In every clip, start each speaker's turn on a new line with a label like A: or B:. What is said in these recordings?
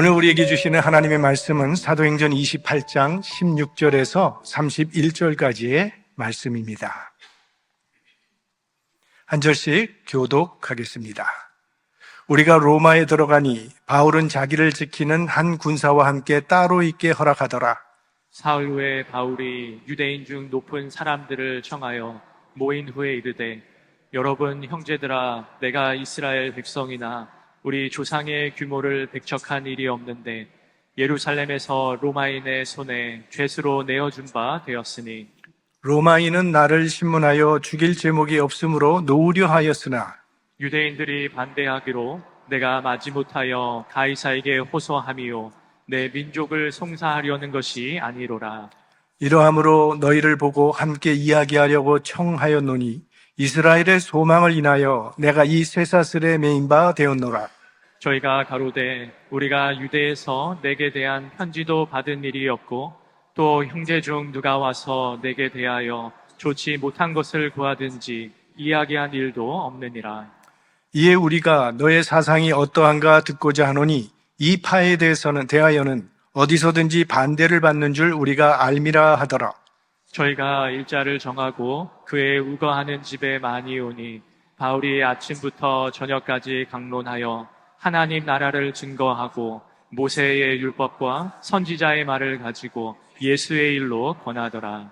A: 오늘 우리에게 주시는 하나님의 말씀은 사도행전 28장 16절에서 31절까지의 말씀입니다. 한 절씩 교독하겠습니다. 우리가 로마에 들어가니 바울은 자기를 지키는 한 군사와 함께 따로 있게 허락하더라.
B: 사흘 후에 바울이 유대인 중 높은 사람들을 청하여 모인 후에 이르되, 여러분 형제들아, 내가 이스라엘 백성이나 우리 조상의 규모를 백척한 일이 없는데 예루살렘에서 로마인의 손에 죄수로 내어준 바 되었으니,
A: 로마인은 나를 신문하여 죽일 제목이 없으므로 놓으려 하였으나
B: 유대인들이 반대하기로 내가 마지못하여 가이사에게 호소함이요 내 민족을 송사하려는 것이 아니로라.
A: 이러함으로 너희를 보고 함께 이야기하려고 청하였노니 이스라엘의 소망을 인하여 내가 이 쇠사슬에 매인 바 되었노라.
B: 저희가 가로되 우리가 유대에서 내게 대한 편지도 받은 일이 없고 또 형제 중 누가 와서 내게 대하여 좋지 못한 것을 구하든지 이야기한 일도 없느니라.
A: 이에 우리가 너의 사상이 어떠한가 듣고자 하노니 이 파에 대하여는 어디서든지 반대를 받는 줄 우리가 알미라 하더라.
B: 저희가 일자를 정하고 그의 우거하는 집에 많이 오니 바울이 아침부터 저녁까지 강론하여 하나님 나라를 증거하고 모세의 율법과 선지자의 말을 가지고 예수의 일로 권하더라.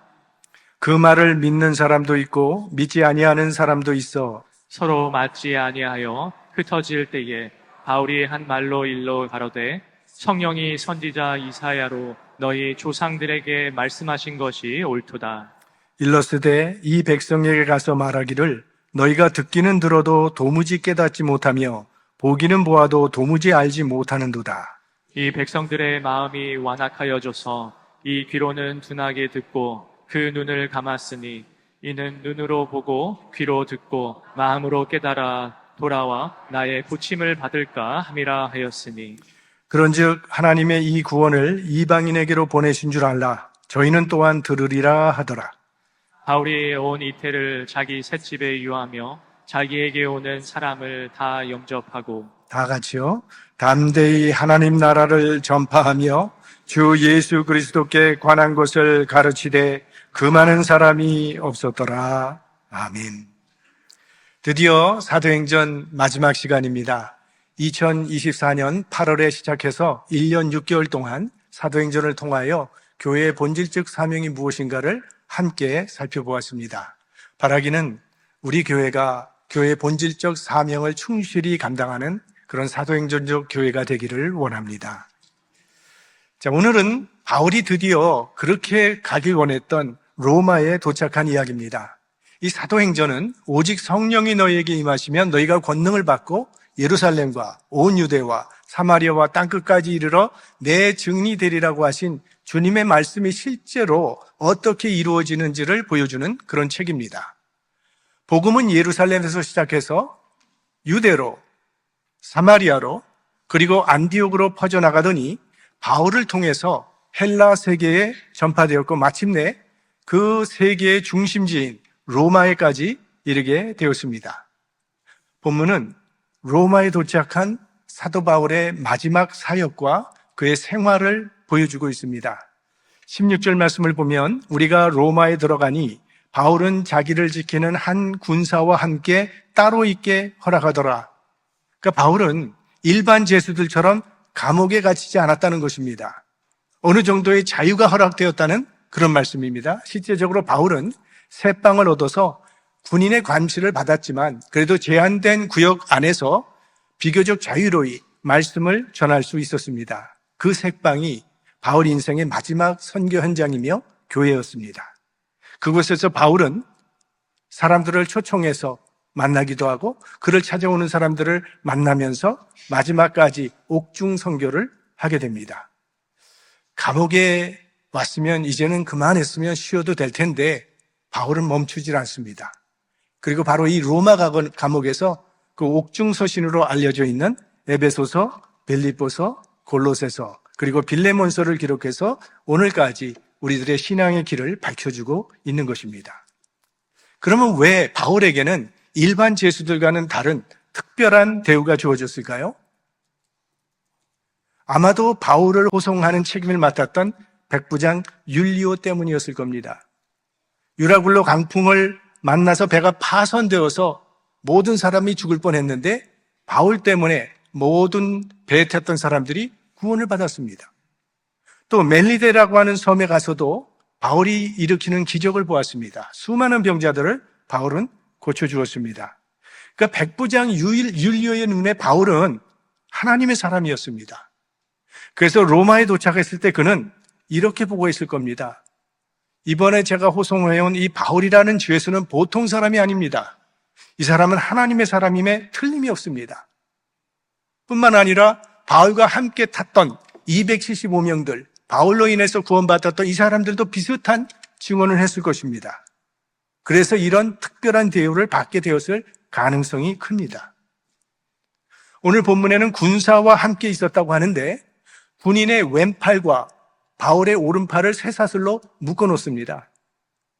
A: 그 말을 믿는 사람도 있고 믿지 아니하는 사람도 있어
B: 서로 맞지 아니하여 흩어질 때에 바울이 한 말로 일러 가로되, 성령이 선지자 이사야로 너희 조상들에게 말씀하신 것이 옳도다.
A: 일러스되 이 백성에게 가서 말하기를 너희가 듣기는 들어도 도무지 깨닫지 못하며 보기는 보아도 도무지 알지 못하는도다.
B: 이 백성들의 마음이 완악하여져서 이 귀로는 둔하게 듣고 그 눈을 감았으니 이는 눈으로 보고 귀로 듣고 마음으로 깨달아 돌아와 나의 고침을 받을까 함이라 하였으니,
A: 그런즉 하나님의 이 구원을 이방인에게로 보내신 줄 알라. 저희는 또한 들으리라 하더라.
B: 바울이 온 이태를 자기 셋집에 유하며 자기에게 오는 사람을 다 영접하고,
A: 다 같이요. 담대히 하나님 나라를 전파하며 주 예수 그리스도께 관한 것을 가르치되 그 많은 사람이 없었더라. 아멘. 드디어 사도행전 마지막 시간입니다. 2024년 8월에 시작해서 1년 6개월 동안 사도행전을 통하여 교회의 본질적 사명이 무엇인가를 함께 살펴보았습니다. 바라기는 우리 교회가 교회의 본질적 사명을 충실히 감당하는 그런 사도행전적 교회가 되기를 원합니다. 자, 오늘은 바울이 드디어 그렇게 가길 원했던 로마에 도착한 이야기입니다. 이 사도행전은 오직 성령이 너희에게 임하시면 너희가 권능을 받고 예루살렘과 온 유대와 사마리아와 땅끝까지 이르러 내 증인이 되리라고 하신 주님의 말씀이 실제로 어떻게 이루어지는지를 보여주는 그런 책입니다. 복음은 예루살렘에서 시작해서 유대로, 사마리아로, 그리고 안디옥으로 퍼져나가더니 바울을 통해서 헬라 세계에 전파되었고 마침내 그 세계의 중심지인 로마에까지 이르게 되었습니다. 본문은 로마에 도착한 사도 바울의 마지막 사역과 그의 생활을 보여주고 있습니다. 16절 말씀을 보면 우리가 로마에 들어가니 바울은 자기를 지키는 한 군사와 함께 따로 있게 허락하더라. 그러니까 바울은 일반 죄수들처럼 감옥에 갇히지 않았다는 것입니다. 어느 정도의 자유가 허락되었다는 그런 말씀입니다. 실제적으로 바울은 새방을 얻어서 군인의 감시를 받았지만 그래도 제한된 구역 안에서 비교적 자유로이 말씀을 전할 수 있었습니다. 그 새방이 바울 인생의 마지막 선교 현장이며 교회였습니다. 그곳에서 바울은 사람들을 초청해서 만나기도 하고 그를 찾아오는 사람들을 만나면서 마지막까지 옥중 선교를 하게 됩니다. 감옥에 왔으면 이제는 그만했으면 쉬어도 될 텐데 바울은 멈추질 않습니다. 그리고 바로 이 로마 감옥에서 그 옥중 서신으로 알려져 있는 에베소서, 빌립보서, 골로새서 그리고 빌레몬서를 기록해서 오늘까지 우리들의 신앙의 길을 밝혀주고 있는 것입니다. 그러면 왜 바울에게는 일반 죄수들과는 다른 특별한 대우가 주어졌을까요? 아마도 바울을 호송하는 책임을 맡았던 백부장 율리오 때문이었을 겁니다. 유라굴로 강풍을 만나서 배가 파손되어서 모든 사람이 죽을 뻔했는데 바울 때문에 모든 배에 탔던 사람들이 구원을 받았습니다. 또 멜리데라고 하는 섬에 가서도 바울이 일으키는 기적을 보았습니다. 수많은 병자들을 바울은 고쳐주었습니다. 그러니까 백부장 율리오의 눈에 바울은 하나님의 사람이었습니다. 그래서 로마에 도착했을 때 그는 이렇게 보고 있을 겁니다. 이번에 제가 호송해온 이 바울이라는 죄수는 보통 사람이 아닙니다. 이 사람은 하나님의 사람임에 틀림이 없습니다. 뿐만 아니라 바울과 함께 탔던 275명들, 바울로 인해서 구원받았던 이 사람들도 비슷한 증언을 했을 것입니다. 그래서 이런 특별한 대우를 받게 되었을 가능성이 큽니다. 오늘 본문에는 군사와 함께 있었다고 하는데 군인의 왼팔과 바울의 오른팔을 쇠사슬로 묶어놓습니다.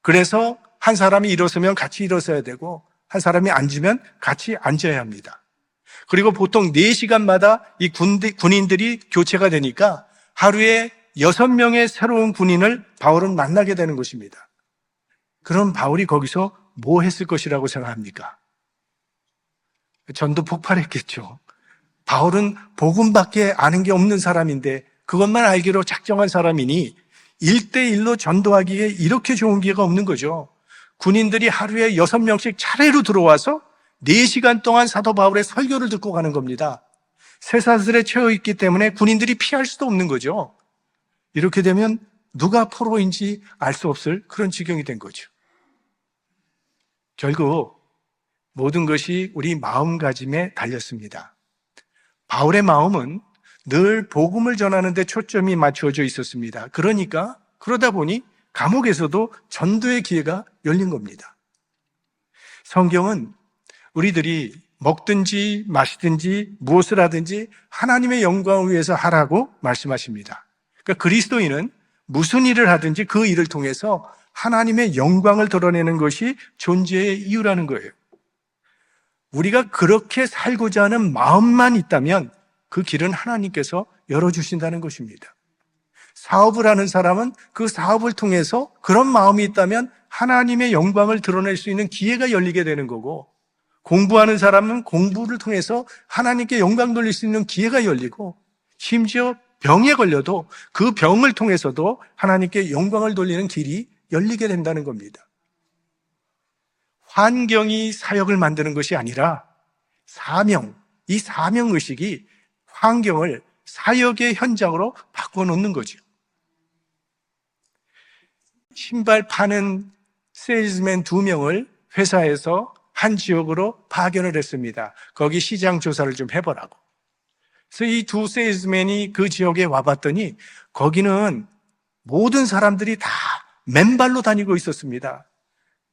A: 그래서 한 사람이 일어서면 같이 일어서야 되고 한 사람이 앉으면 같이 앉아야 합니다. 그리고 보통 4시간마다 이 군인들이 교체가 되니까 하루에 6명의 새로운 군인을 바울은 만나게 되는 것입니다. 그럼 바울이 거기서 뭐 했을 것이라고 생각합니까? 전도 폭발했겠죠. 바울은 복음밖에 아는 게 없는 사람인데 그것만 알기로 작정한 사람이니 1대1로 전도하기에 이렇게 좋은 기회가 없는 거죠. 군인들이 하루에 6명씩 차례로 들어와서 4시간 동안 사도 바울의 설교를 듣고 가는 겁니다. 쇠사슬에 채워 있기 때문에 군인들이 피할 수도 없는 거죠. 이렇게 되면 누가 포로인지 알 수 없을 그런 지경이 된 거죠. 결국 모든 것이 우리 마음가짐에 달렸습니다. 바울의 마음은 늘 복음을 전하는 데 초점이 맞춰져 있었습니다. 그러다 보니 감옥에서도 전도의 기회가 열린 겁니다. 성경은 우리들이 먹든지 마시든지 무엇을 하든지 하나님의 영광을 위해서 하라고 말씀하십니다. 그러니까 그리스도인은 무슨 일을 하든지 그 일을 통해서 하나님의 영광을 드러내는 것이 존재의 이유라는 거예요. 우리가 그렇게 살고자 하는 마음만 있다면 그 길은 하나님께서 열어주신다는 것입니다. 사업을 하는 사람은 그 사업을 통해서 그런 마음이 있다면 하나님의 영광을 드러낼 수 있는 기회가 열리게 되는 거고, 공부하는 사람은 공부를 통해서 하나님께 영광 돌릴 수 있는 기회가 열리고, 심지어 병에 걸려도 그 병을 통해서도 하나님께 영광을 돌리는 길이 열리게 된다는 겁니다. 환경이 사역을 만드는 것이 아니라 이 사명의식이 환경을 사역의 현장으로 바꿔놓는 거죠. 신발 파는 세일즈맨 2명을 회사에서 한 지역으로 파견을 했습니다. 거기 시장 조사를 좀 해보라고. 그래서 이 2 세일즈맨이 그 지역에 와봤더니 거기는 모든 사람들이 다 맨발로 다니고 있었습니다.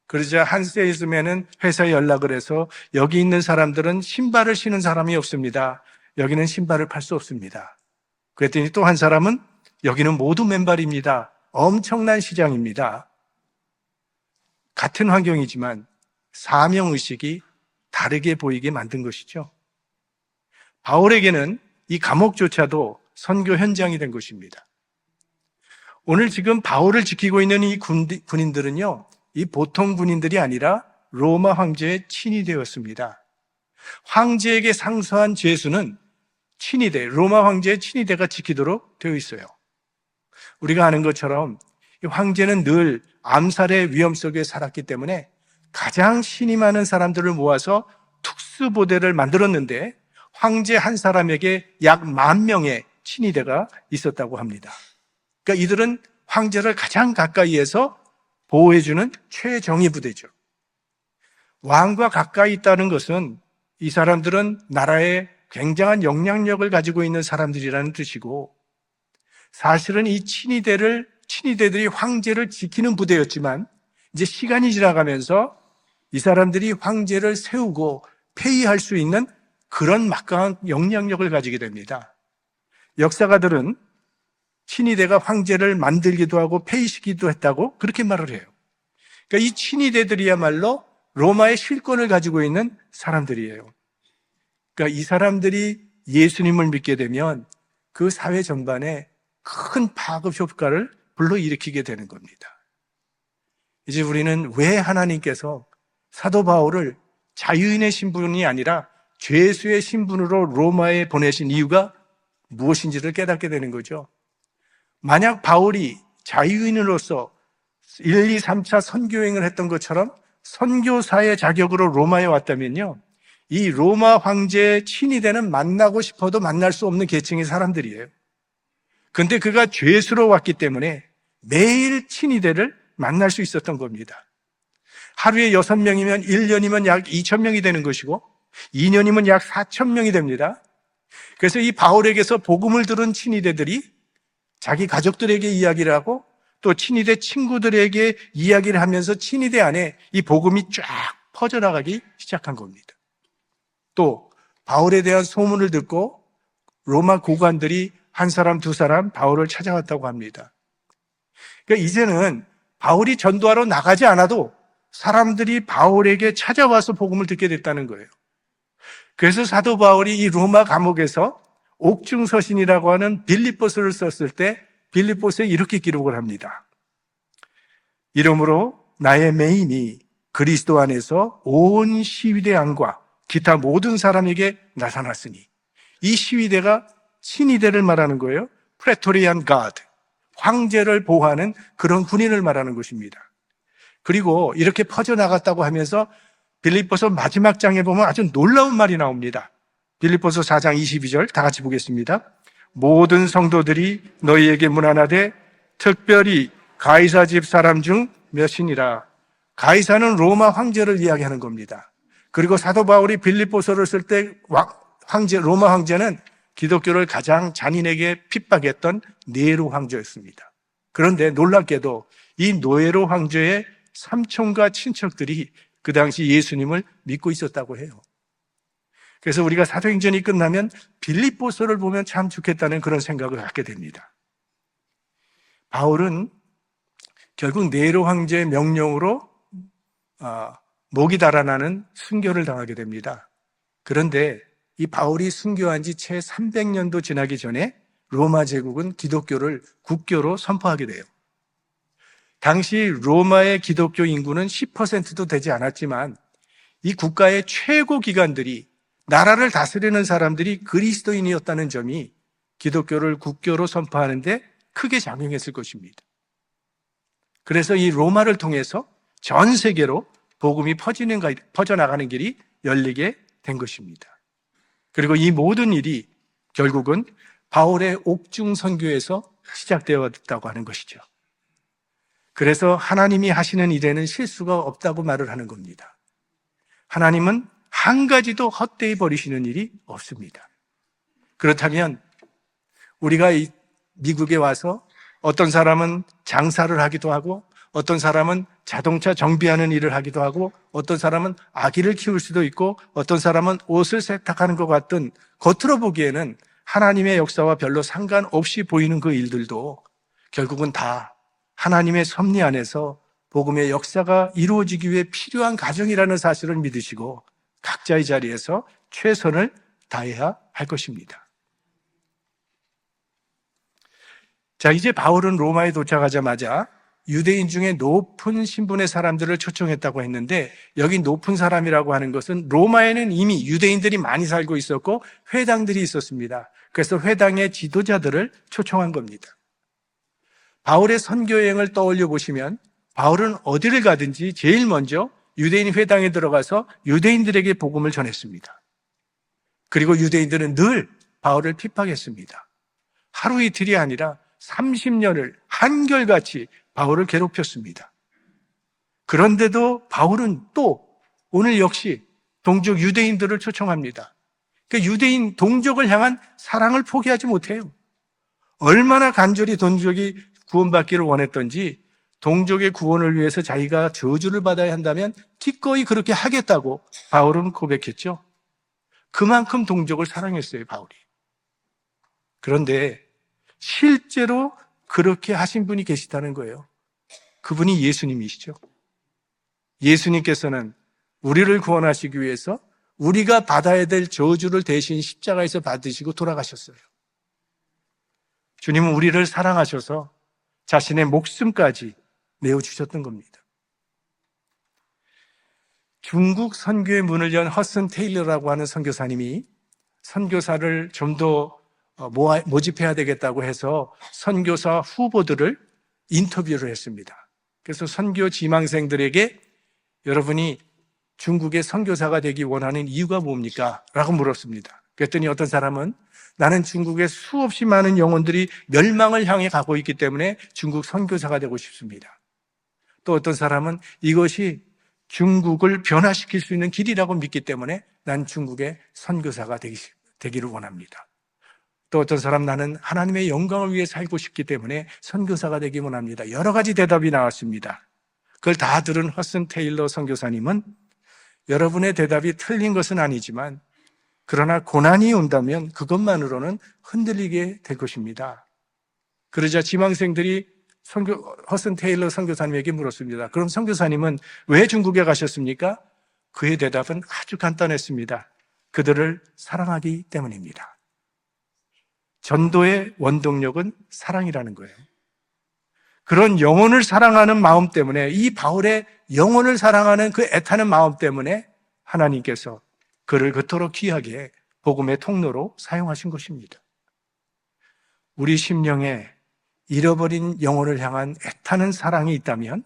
A: 그러자 한 세일즈맨은 회사에 연락을 해서 여기 있는 사람들은 신발을 신은 사람이 없습니다. 여기는 신발을 팔 수 없습니다. 그랬더니 또 한 사람은 여기는 모두 맨발입니다. 엄청난 시장입니다. 같은 환경이지만 사명의식이 다르게 보이게 만든 것이죠. 바울에게는 이 감옥조차도 선교 현장이 된 것입니다. 오늘 지금 바울을 지키고 있는 이 군인들은요, 이 보통 군인들이 아니라 로마 황제의 친위 되었습니다. 황제에게 상소한 죄수는 친위대, 로마 황제의 친위대가 지키도록 되어 있어요. 우리가 아는 것처럼 이 황제는 늘 암살의 위험 속에 살았기 때문에 가장 신이 많은 사람들을 모아서 특수부대를 만들었는데 황제 한 사람에게 약 10,000명의 친위대가 있었다고 합니다. 그러니까 이들은 황제를 가장 가까이에서 보호해주는 최정예 부대죠. 왕과 가까이 있다는 것은 이 사람들은 나라에 굉장한 영향력을 가지고 있는 사람들이라는 뜻이고, 사실은 이 친위대들이 황제를 지키는 부대였지만 이제 시간이 지나가면서 이 사람들이 황제를 세우고 폐위할 수 있는 그런 막강한 영향력을 가지게 됩니다. 역사가들은 친위대가 황제를 만들기도 하고 폐위시키기도 했다고 그렇게 말을 해요. 그러니까 이 친위대들이야말로 로마의 실권을 가지고 있는 사람들이에요. 그러니까 이 사람들이 예수님을 믿게 되면 그 사회 전반에 큰 파급 효과를 불러일으키게 되는 겁니다. 이제 우리는 왜 하나님께서 사도 바울을 자유인의 신분이 아니라 죄수의 신분으로 로마에 보내신 이유가 무엇인지를 깨닫게 되는 거죠. 만약 바울이 자유인으로서 1, 2, 3차 선교행을 했던 것처럼 선교사의 자격으로 로마에 왔다면요, 이 로마 황제의 친위대는 만나고 싶어도 만날 수 없는 계층의 사람들이에요. 근데 그가 죄수로 왔기 때문에 매일 친위대를 만날 수 있었던 겁니다. 하루에 6명이면 1년이면 약 2,000명이 되는 것이고 2년이면 약 4,000명이 됩니다. 그래서 이 바울에게서 복음을 들은 친위대들이 자기 가족들에게 이야기를 하고 또 친위대 친구들에게 이야기를 하면서 친위대 안에 이 복음이 쫙 퍼져나가기 시작한 겁니다. 또 바울에 대한 소문을 듣고 로마 고관들이 한 사람 두 사람 바울을 찾아왔다고 합니다. 그러니까 이제는 바울이 전도하러 나가지 않아도 사람들이 바울에게 찾아와서 복음을 듣게 됐다는 거예요. 그래서 사도 바울이 이 로마 감옥에서 옥중서신이라고 하는 빌립보서를 썼을 때 빌립보서에 이렇게 기록을 합니다. 이러므로 나의 메인이 그리스도 안에서 온 시위대 안과 기타 모든 사람에게 나타났으니, 이 시위대가 친위대를 말하는 거예요. 프레토리안 가드, 황제를 보호하는 그런 군인을 말하는 것입니다. 그리고 이렇게 퍼져나갔다고 하면서 빌립보서 마지막 장에 보면 아주 놀라운 말이 나옵니다. 빌립보서 4장 22절 다 같이 보겠습니다. 모든 성도들이 너희에게 문안하되 특별히 가이사 집 사람 중 몇이니라. 가이사는 로마 황제를 이야기하는 겁니다. 그리고 사도 바울이 빌립보서를 쓸 때 로마 황제는 기독교를 가장 잔인하게 핍박했던 네로 황제였습니다. 그런데 놀랍게도 이 네로 황제의 삼촌과 친척들이 그 당시 예수님을 믿고 있었다고 해요. 그래서 우리가 사도행전이 끝나면 빌립보서를 보면 참 좋겠다는 그런 생각을 갖게 됩니다. 바울은 결국 네로 황제의 명령으로 목이 달아나는 순교를 당하게 됩니다. 그런데 이 바울이 순교한 지 채 300년도 지나기 전에 로마 제국은 기독교를 국교로 선포하게 돼요. 당시 로마의 기독교 인구는 10%도 되지 않았지만 이 국가의 최고 기관들이, 나라를 다스리는 사람들이 그리스도인이었다는 점이 기독교를 국교로 선포하는데 크게 작용했을 것입니다. 그래서 이 로마를 통해서 전 세계로 복음이 퍼져나가는 길이 열리게 된 것입니다. 그리고 이 모든 일이 결국은 바울의 옥중 선교에서 시작되었다고 하는 것이죠. 그래서 하나님이 하시는 일에는 실수가 없다고 말을 하는 겁니다. 하나님은 한 가지도 헛되이 버리시는 일이 없습니다. 그렇다면 우리가 이 미국에 와서 어떤 사람은 장사를 하기도 하고, 어떤 사람은 자동차 정비하는 일을 하기도 하고, 어떤 사람은 아기를 키울 수도 있고, 어떤 사람은 옷을 세탁하는 것 같은 겉으로 보기에는 하나님의 역사와 별로 상관없이 보이는 그 일들도 결국은 다 하나님의 섭리 안에서 복음의 역사가 이루어지기 위해 필요한 과정이라는 사실을 믿으시고 각자의 자리에서 최선을 다해야 할 것입니다. 자, 이제 바울은 로마에 도착하자마자 유대인 중에 높은 신분의 사람들을 초청했다고 했는데, 여기 높은 사람이라고 하는 것은 로마에는 이미 유대인들이 많이 살고 있었고 회당들이 있었습니다. 그래서 회당의 지도자들을 초청한 겁니다. 바울의 선교 여행을 떠올려 보시면 바울은 어디를 가든지 제일 먼저 유대인 회당에 들어가서 유대인들에게 복음을 전했습니다. 그리고 유대인들은 늘 바울을 핍박했습니다. 하루 이틀이 아니라 30년을 한결같이 바울을 괴롭혔습니다. 그런데도 바울은 또 오늘 역시 동족 유대인들을 초청합니다. 그러니까 유대인 동족을 향한 사랑을 포기하지 못해요. 얼마나 간절히 동족이 구원받기를 원했던지 동족의 구원을 위해서 자기가 저주를 받아야 한다면 기꺼이 그렇게 하겠다고 바울은 고백했죠. 그만큼 동족을 사랑했어요, 바울이. 그런데 실제로 그렇게 하신 분이 계시다는 거예요. 그분이 예수님이시죠. 예수님께서는 우리를 구원하시기 위해서 우리가 받아야 될 저주를 대신 십자가에서 받으시고 돌아가셨어요. 주님은 우리를 사랑하셔서 자신의 목숨까지 내어주셨던 겁니다. 중국 선교의 문을 연 허슨 테일러라고 하는 선교사님이 선교사를 좀 더 모집해야 되겠다고 해서 선교사 후보들을 인터뷰를 했습니다. 그래서 선교 지망생들에게 여러분이 중국의 선교사가 되기 원하는 이유가 뭡니까? 라고 물었습니다. 그랬더니 어떤 사람은 나는 중국의 수없이 많은 영혼들이 멸망을 향해 가고 있기 때문에 중국 선교사가 되고 싶습니다. 또 어떤 사람은 이것이 중국을 변화시킬 수 있는 길이라고 믿기 때문에 난 중국의 선교사가 되기를 원합니다. 또 어떤 사람 나는 하나님의 영광을 위해 살고 싶기 때문에 선교사가 되기 원합니다. 여러 가지 대답이 나왔습니다. 그걸 다 들은 허슨 테일러 선교사님은 여러분의 대답이 틀린 것은 아니지만 그러나 고난이 온다면 그것만으로는 흔들리게 될 것입니다. 그러자 지망생들이 허슨 테일러 선교사님에게 물었습니다. 그럼 선교사님은 왜 중국에 가셨습니까? 그의 대답은 아주 간단했습니다. 그들을 사랑하기 때문입니다. 전도의 원동력은 사랑이라는 거예요. 그런 영혼을 사랑하는 마음 때문에, 이 바울의 영혼을 사랑하는 그 애타는 마음 때문에 하나님께서 그를 그토록 귀하게 복음의 통로로 사용하신 것입니다. 우리 심령에 잃어버린 영혼을 향한 애타는 사랑이 있다면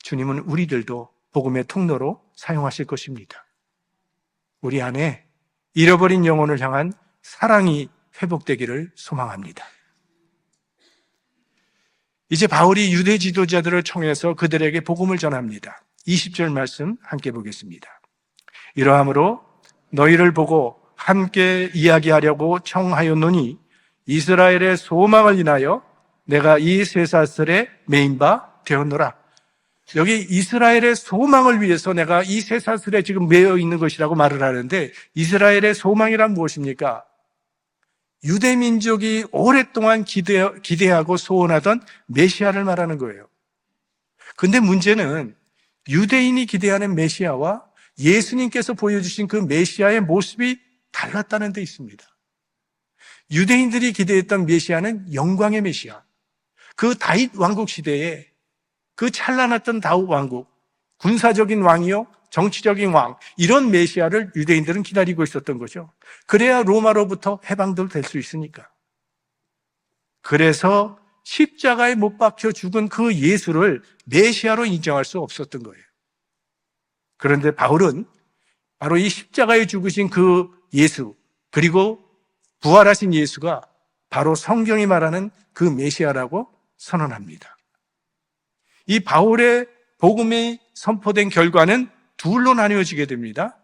A: 주님은 우리들도 복음의 통로로 사용하실 것입니다. 우리 안에 잃어버린 영혼을 향한 사랑이 회복되기를 소망합니다. 이제 바울이 유대 지도자들을 청해서 그들에게 복음을 전합니다. 20절 말씀 함께 보겠습니다. 이러함으로 너희를 보고 함께 이야기하려고 청하였노니 이스라엘의 소망을 인하여 내가 이 쇠사슬에 매인 바 되었노라. 여기 이스라엘의 소망을 위해서 내가 이 쇠사슬에 지금 매여 있는 것이라고 말을 하는데, 이스라엘의 소망이란 무엇입니까? 유대 민족이 오랫동안 기대하고 소원하던 메시아를 말하는 거예요. 근데 문제는 유대인이 기대하는 메시아와 예수님께서 보여주신 그 메시아의 모습이 달랐다는 데 있습니다. 유대인들이 기대했던 메시아는 영광의 메시아, 그 다윗 왕국 시대에 그 찬란했던 다윗 왕국, 군사적인 왕이요, 정치적인 왕, 이런 메시아를 유대인들은 기다리고 있었던 거죠. 그래야 로마로부터 해방도 될 수 있으니까. 그래서 십자가에 못 박혀 죽은 그 예수를 메시아로 인정할 수 없었던 거예요. 그런데 바울은 바로 이 십자가에 죽으신 그 예수, 그리고 부활하신 예수가 바로 성경이 말하는 그 메시아라고 선언합니다. 이 바울의 복음이 선포된 결과는 둘로 나뉘어지게 됩니다.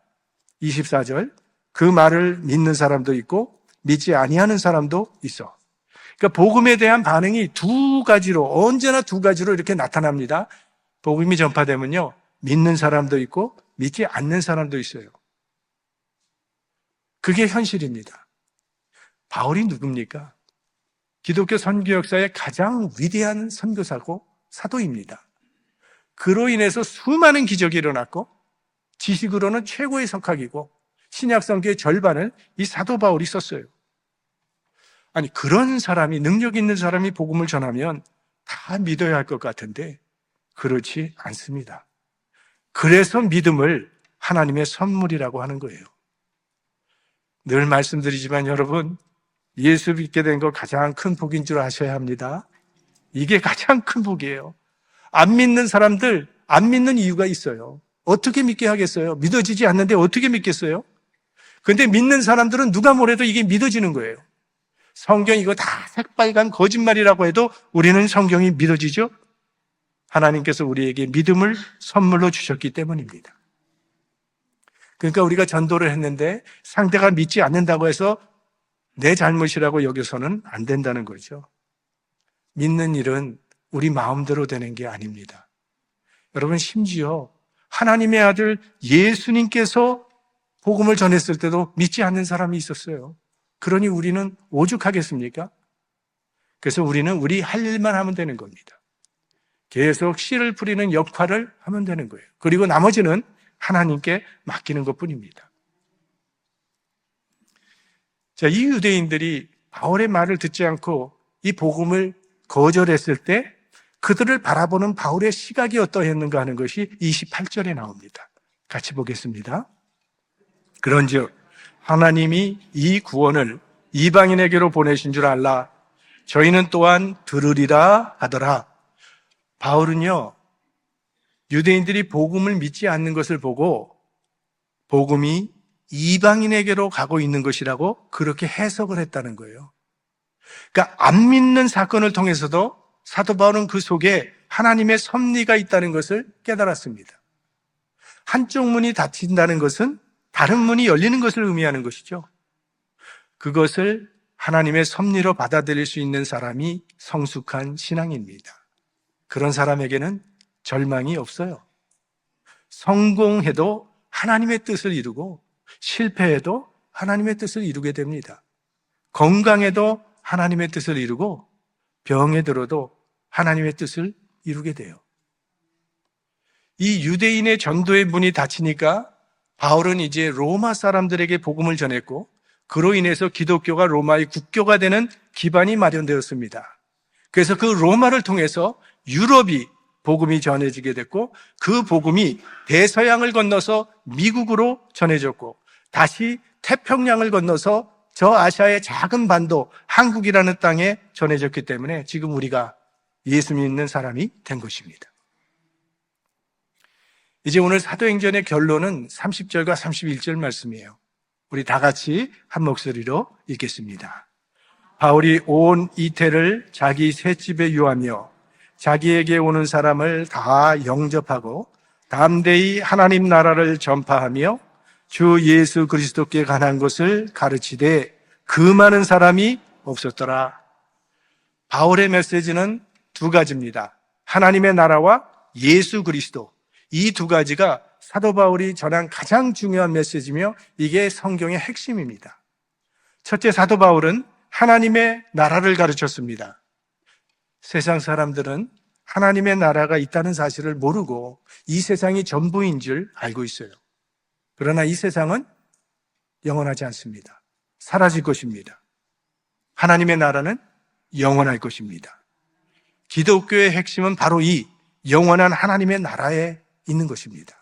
A: 24절, 그 말을 믿는 사람도 있고 믿지 아니하는 사람도 있어. 그러니까 복음에 대한 반응이 두 가지로, 언제나 두 가지로 이렇게 나타납니다. 복음이 전파되면요, 믿는 사람도 있고 믿지 않는 사람도 있어요. 그게 현실입니다. 바울이 누굽니까? 기독교 선교 역사의 가장 위대한 선교사고 사도입니다. 그로 인해서 수많은 기적이 일어났고 지식으로는 최고의 석학이고 신약 성경의 절반을 이 사도 바울이 썼어요. 아니, 그런 사람이, 능력 있는 사람이 복음을 전하면 다 믿어야 할 것 같은데 그렇지 않습니다. 그래서 믿음을 하나님의 선물이라고 하는 거예요. 늘 말씀드리지만 여러분, 예수 믿게 된 거 가장 큰 복인 줄 아셔야 합니다. 이게 가장 큰 복이에요. 안 믿는 사람들, 안 믿는 이유가 있어요. 어떻게 믿게 하겠어요? 믿어지지 않는데 어떻게 믿겠어요? 근데 믿는 사람들은 누가 뭐래도 이게 믿어지는 거예요. 성경 이거 다 새빨간 거짓말이라고 해도 우리는 성경이 믿어지죠? 하나님께서 우리에게 믿음을 선물로 주셨기 때문입니다. 그러니까 우리가 전도를 했는데 상대가 믿지 않는다고 해서 내 잘못이라고 여겨서는 안 된다는 거죠. 믿는 일은 우리 마음대로 되는 게 아닙니다. 여러분, 심지어 하나님의 아들 예수님께서 복음을 전했을 때도 믿지 않는 사람이 있었어요. 그러니 우리는 오죽하겠습니까? 그래서 우리는 우리 할 일만 하면 되는 겁니다. 계속 씨를 뿌리는 역할을 하면 되는 거예요. 그리고 나머지는 하나님께 맡기는 것뿐입니다. 자, 이 유대인들이 바울의 말을 듣지 않고 이 복음을 거절했을 때 그들을 바라보는 바울의 시각이 어떠했는가 하는 것이 28절에 나옵니다. 같이 보겠습니다. 그런즉 하나님이 이 구원을 이방인에게로 보내신 줄 알라. 저희는 또한 들으리라 하더라. 바울은요, 유대인들이 복음을 믿지 않는 것을 보고 복음이 이방인에게로 가고 있는 것이라고 그렇게 해석을 했다는 거예요. 그러니까 안 믿는 사건을 통해서도 사도 바울은 그 속에 하나님의 섭리가 있다는 것을 깨달았습니다. 한쪽 문이 닫힌다는 것은 다른 문이 열리는 것을 의미하는 것이죠. 그것을 하나님의 섭리로 받아들일 수 있는 사람이 성숙한 신앙입니다. 그런 사람에게는 절망이 없어요. 성공해도 하나님의 뜻을 이루고 실패해도 하나님의 뜻을 이루게 됩니다. 건강해도 하나님의 뜻을 이루고 병에 들어도 하나님의 뜻을 이루게 돼요. 이 유대인의 전도의 문이 닫히니까 바울은 이제 로마 사람들에게 복음을 전했고 그로 인해서 기독교가 로마의 국교가 되는 기반이 마련되었습니다. 그래서 그 로마를 통해서 유럽이 복음이 전해지게 됐고 그 복음이 대서양을 건너서 미국으로 전해졌고 다시 태평양을 건너서 저 아시아의 작은 반도 한국이라는 땅에 전해졌기 때문에 지금 우리가 예수 믿는 사람이 된 것입니다. 이제 오늘 사도행전의 결론은 30절과 31절 말씀이에요. 우리 다 같이 한 목소리로 읽겠습니다. 바울이 온 이태를 자기 셋집에 유하며 자기에게 오는 사람을 다 영접하고 담대히 하나님 나라를 전파하며 주 예수 그리스도께 관한 것을 가르치되 그 많은 사람이 없었더라. 바울의 메시지는 두 가지입니다. 하나님의 나라와 예수 그리스도. 이 두 가지가 사도 바울이 전한 가장 중요한 메시지며 이게 성경의 핵심입니다. 첫째, 사도 바울은 하나님의 나라를 가르쳤습니다. 세상 사람들은 하나님의 나라가 있다는 사실을 모르고 이 세상이 전부인 줄 알고 있어요. 그러나 이 세상은 영원하지 않습니다. 사라질 것입니다. 하나님의 나라는 영원할 것입니다. 기독교의 핵심은 바로 이 영원한 하나님의 나라에 있는 것입니다.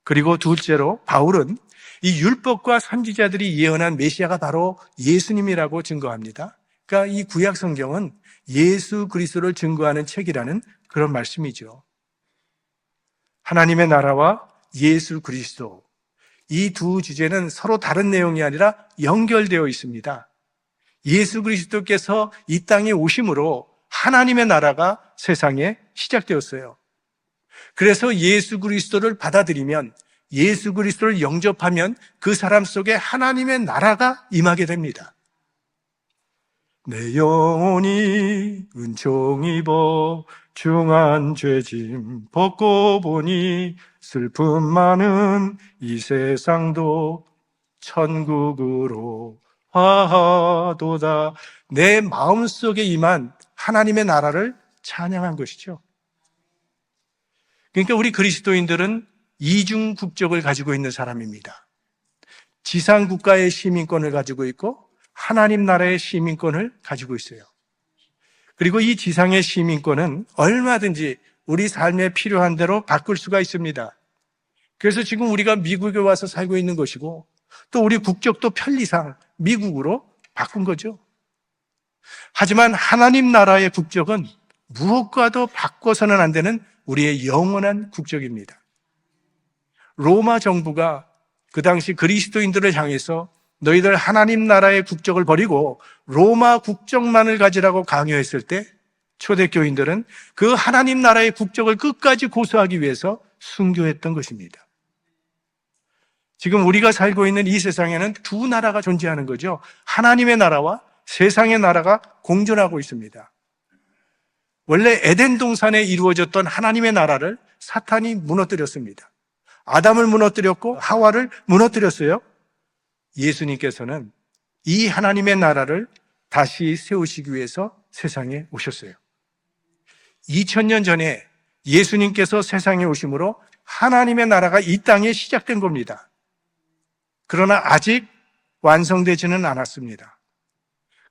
A: 그리고 둘째로 바울은 이 율법과 선지자들이 예언한 메시아가 바로 예수님이라고 증거합니다. 그러니까 이 구약 성경은 예수 그리스도를 증거하는 책이라는 그런 말씀이죠. 하나님의 나라와 예수 그리스도, 이 두 주제는 서로 다른 내용이 아니라 연결되어 있습니다. 예수 그리스도께서 이 땅에 오심으로 하나님의 나라가 세상에 시작되었어요. 그래서 예수 그리스도를 받아들이면, 예수 그리스도를 영접하면 그 사람 속에 하나님의 나라가 임하게 됩니다. 내 영혼이 은총 입어 중한 죄짐 벗고 보니 슬픔 많은 이 세상도 천국으로 화하도다. 내 마음속에 임한 하나님의 나라를 찬양한 것이죠. 그러니까 우리 그리스도인들은 이중 국적을 가지고 있는 사람입니다. 지상 국가의 시민권을 가지고 있고 하나님 나라의 시민권을 가지고 있어요. 그리고 이 지상의 시민권은 얼마든지 우리 삶에 필요한 대로 바꿀 수가 있습니다. 그래서 지금 우리가 미국에 와서 살고 있는 것이고 또 우리 국적도 편리상 미국으로 바꾼 거죠. 하지만 하나님 나라의 국적은 무엇과도 바꿔서는 안 되는 우리의 영원한 국적입니다. 로마 정부가 그 당시 그리스도인들을 향해서 너희들 하나님 나라의 국적을 버리고 로마 국적만을 가지라고 강요했을 때 초대교인들은 그 하나님 나라의 국적을 끝까지 고수하기 위해서 순교했던 것입니다. 지금 우리가 살고 있는 이 세상에는 두 나라가 존재하는 거죠. 하나님의 나라와 세상의 나라가 공존하고 있습니다. 원래 에덴 동산에 이루어졌던 하나님의 나라를 사탄이 무너뜨렸습니다. 아담을 무너뜨렸고 하와를 무너뜨렸어요. 예수님께서는 이 하나님의 나라를 다시 세우시기 위해서 세상에 오셨어요. 2000년 전에 예수님께서 세상에 오심으로 하나님의 나라가 이 땅에 시작된 겁니다. 그러나 아직 완성되지는 않았습니다.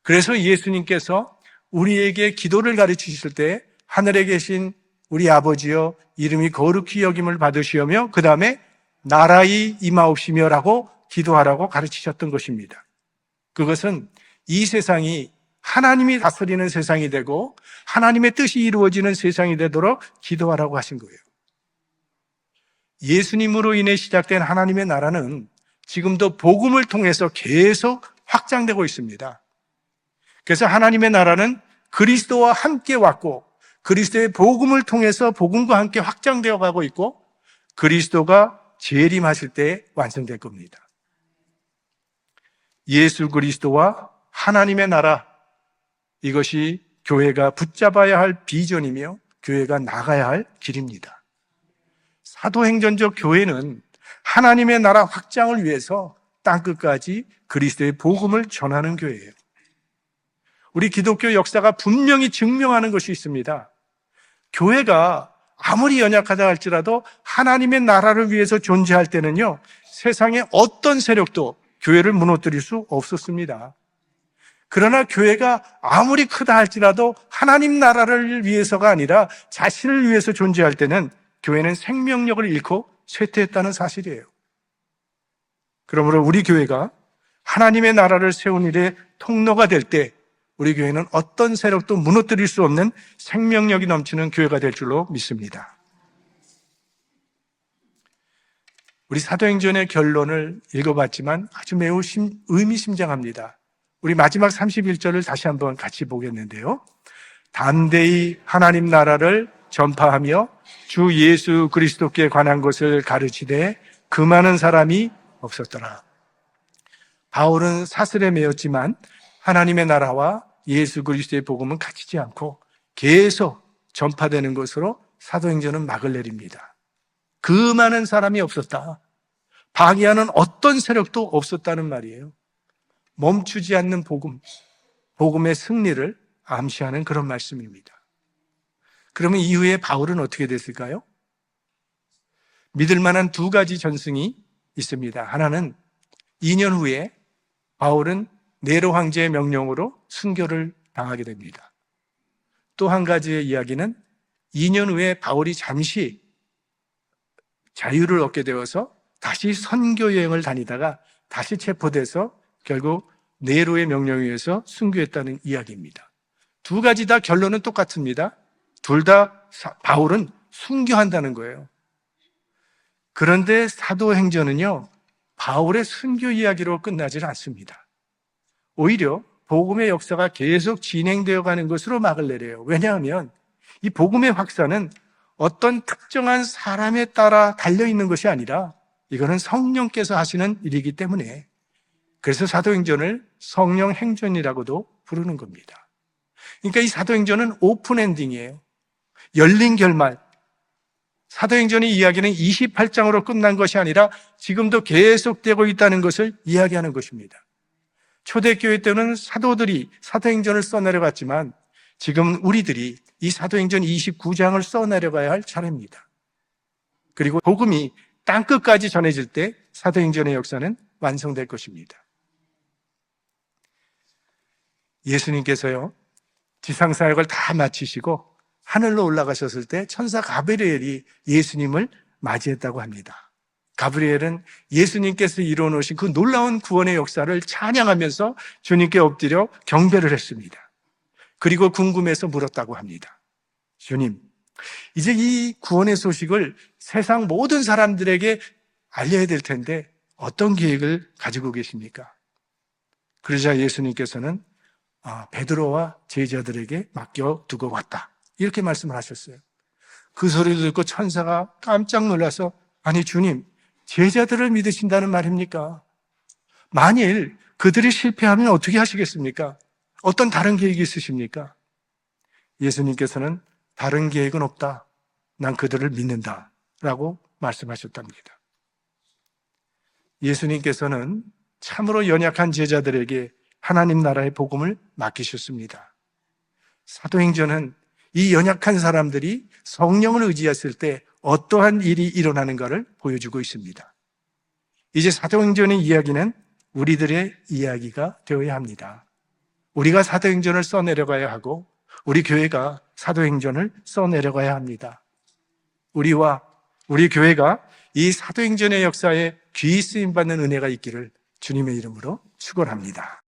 A: 그래서 예수님께서 우리에게 기도를 가르치실 때 하늘에 계신 우리 아버지여 이름이 거룩히 여김을 받으시오며 그 다음에 나라의 임하옵시며라고 기도하라고 가르치셨던 것입니다. 그것은 이 세상이 하나님이 다스리는 세상이 되고 하나님의 뜻이 이루어지는 세상이 되도록 기도하라고 하신 거예요. 예수님으로 인해 시작된 하나님의 나라는 지금도 복음을 통해서 계속 확장되고 있습니다. 그래서 하나님의 나라는 그리스도와 함께 왔고 그리스도의 복음을 통해서 복음과 함께 확장되어 가고 있고 그리스도가 재림하실 때 완성될 겁니다. 예수 그리스도와 하나님의 나라, 이것이 교회가 붙잡아야 할 비전이며 교회가 나가야 할 길입니다. 사도행전적 교회는 하나님의 나라 확장을 위해서 땅끝까지 그리스도의 복음을 전하는 교회예요. 우리 기독교 역사가 분명히 증명하는 것이 있습니다. 교회가 아무리 연약하다 할지라도 하나님의 나라를 위해서 존재할 때는요, 세상의 어떤 세력도 교회를 무너뜨릴 수 없었습니다. 그러나 교회가 아무리 크다 할지라도 하나님 나라를 위해서가 아니라 자신을 위해서 존재할 때는 교회는 생명력을 잃고 쇠퇴했다는 사실이에요. 그러므로 우리 교회가 하나님의 나라를 세운 일의 통로가 될 때 우리 교회는 어떤 세력도 무너뜨릴 수 없는 생명력이 넘치는 교회가 될 줄로 믿습니다. 우리 사도행전의 결론을 읽어봤지만 아주 매우 의미심장합니다. 우리 마지막 31절을 다시 한번 같이 보겠는데요. 담대히 하나님 나라를 전파하며 주 예수 그리스도께 관한 것을 가르치되 그 많은 사람이 없었더라. 바울은 사슬에 매였지만 하나님의 나라와 예수 그리스도의 복음은 갇히지 않고 계속 전파되는 것으로 사도행전은 막을 내립니다. 그 많은 사람이 없었다. 방해하는 어떤 세력도 없었다는 말이에요. 멈추지 않는 복음, 복음의 승리를 암시하는 그런 말씀입니다. 그러면 이후에 바울은 어떻게 됐을까요? 믿을 만한 두 가지 전승이 있습니다. 하나는 2년 후에 바울은 네로 황제의 명령으로 순교를 당하게 됩니다. 또 한 가지의 이야기는 2년 후에 바울이 잠시 자유를 얻게 되어서 다시 선교 여행을 다니다가 다시 체포돼서 결국 네로의 명령에 의해서 순교했다는 이야기입니다. 두 가지 다 결론은 똑같습니다. 둘 다 바울은 순교한다는 거예요. 그런데 사도행전은요, 바울의 순교 이야기로 끝나질 않습니다. 오히려 복음의 역사가 계속 진행되어 가는 것으로 막을 내려요. 왜냐하면 이 복음의 확산은 어떤 특정한 사람에 따라 달려있는 것이 아니라 이거는 성령께서 하시는 일이기 때문에 그래서 사도행전을 성령 행전이라고도 부르는 겁니다. 그러니까 이 사도행전은 오픈 엔딩이에요. 열린 결말. 사도행전의 이야기는 28장으로 끝난 것이 아니라 지금도 계속되고 있다는 것을 이야기하는 것입니다. 초대교회 때는 사도들이 사도행전을 써내려갔지만 지금 우리들이 이 사도행전 29장을 써내려가야 할 차례입니다. 그리고 복음이 땅끝까지 전해질 때 사도행전의 역사는 완성될 것입니다. 예수님께서요, 지상사역을 다 마치시고 하늘로 올라가셨을 때 천사 가브리엘이 예수님을 맞이했다고 합니다. 가브리엘은 예수님께서 이루어놓으신 그 놀라운 구원의 역사를 찬양하면서 주님께 엎드려 경배를 했습니다. 그리고 궁금해서 물었다고 합니다. 주님, 이제 이 구원의 소식을 세상 모든 사람들에게 알려야 될 텐데 어떤 계획을 가지고 계십니까? 그러자 예수님께서는 베드로와 제자들에게 맡겨두고 왔다. 이렇게 말씀을 하셨어요. 그 소리를 듣고 천사가 깜짝 놀라서 아니 주님, 제자들을 믿으신다는 말입니까? 만일 그들이 실패하면 어떻게 하시겠습니까? 어떤 다른 계획이 있으십니까? 예수님께서는 다른 계획은 없다. 난 그들을 믿는다. 라고 말씀하셨답니다. 예수님께서는 참으로 연약한 제자들에게 하나님 나라의 복음을 맡기셨습니다. 사도행전은 이 연약한 사람들이 성령을 의지했을 때 어떠한 일이 일어나는가를 보여주고 있습니다. 이제 사도행전의 이야기는 우리들의 이야기가 되어야 합니다. 우리가 사도행전을 써내려가야 하고 우리 교회가 사도행전을 써내려가야 합니다. 우리와 우리 교회가 이 사도행전의 역사에 귀히 쓰임받는 은혜가 있기를 주님의 이름으로 축원합니다.